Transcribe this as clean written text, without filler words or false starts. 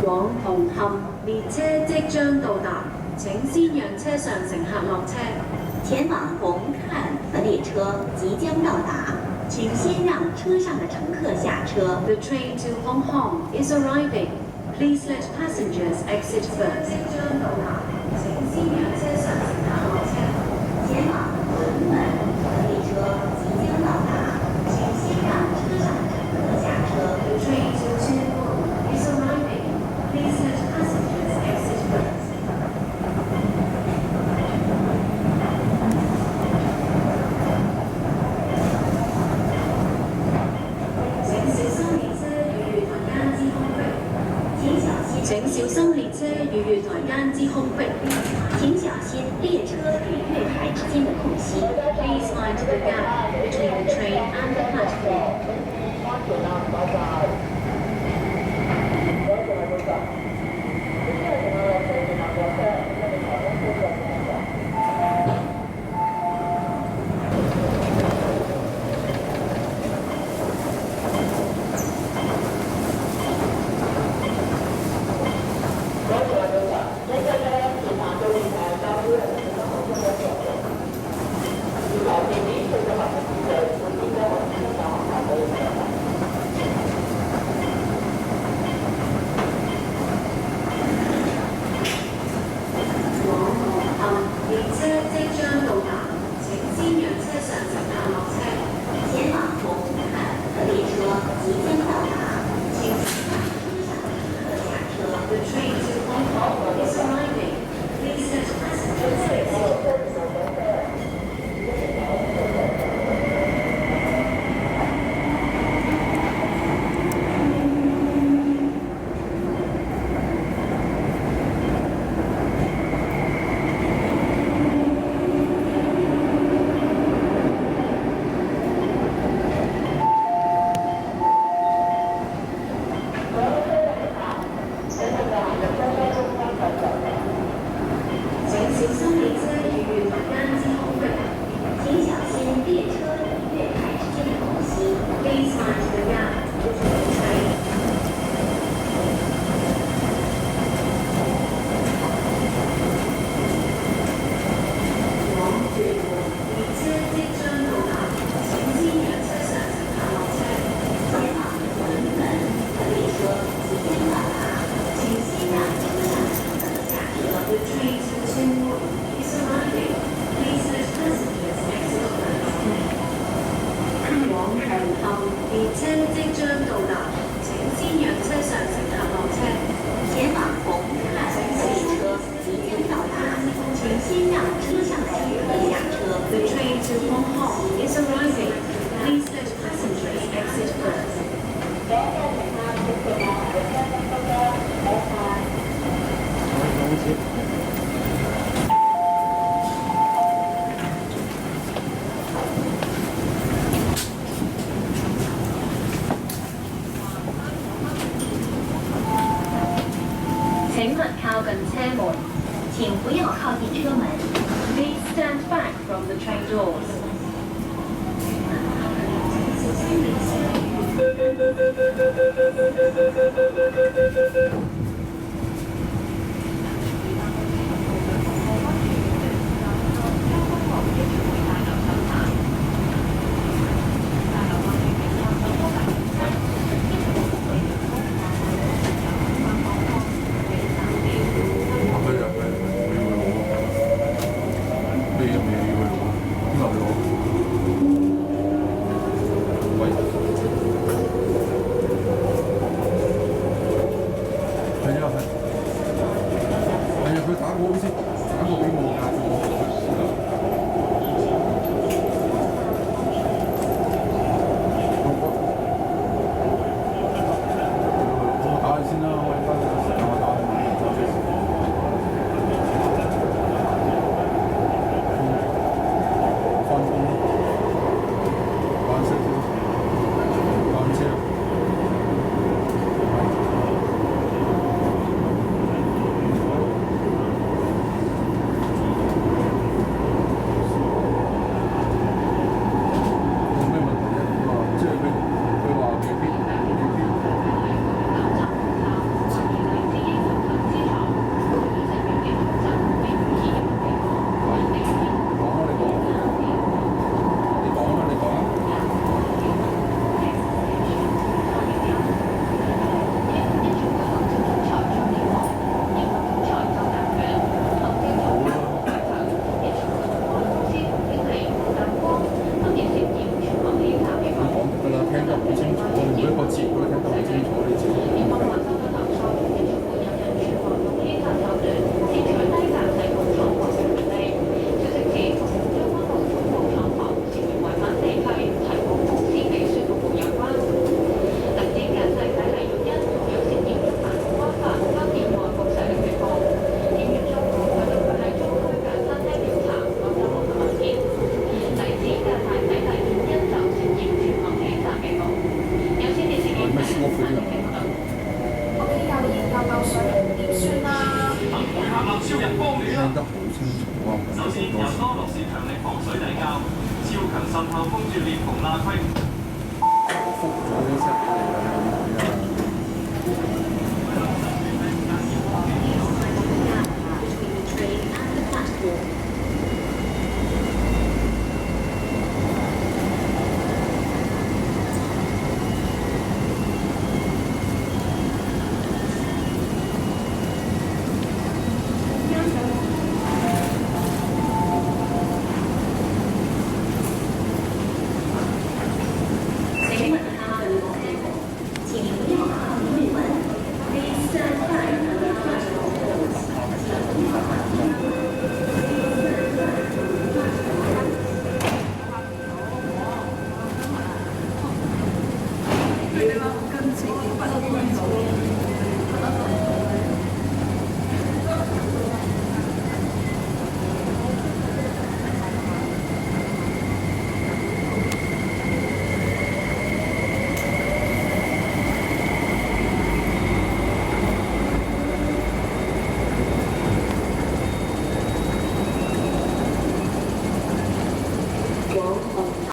往紅磡列車即將到達，請先讓車上乘客落車。前往红磡的列车即将到达，请先让车上的乘客下车。The train to Hong Kong is arriving. Please let passengers exit first. 即將到達，請先讓車上乘客落車。前往屯门的列车即將到達，請先讓車上的乘客下車。The train to Chengdu is arriving. Please let passengers exit first. 請小心列車與月台間之空隙。請小心列車與月台之間的空隙。Please mind the gap between the train and the platform. 请勿靠近车门，请不要靠近车门。Please stand back from the train doors. 請超人光暖啦！聽得好清楚啊！首先由多樂士強力防水底膠，超強滲透封住裂縫罅隙。覆咗呢7個嚟㗎。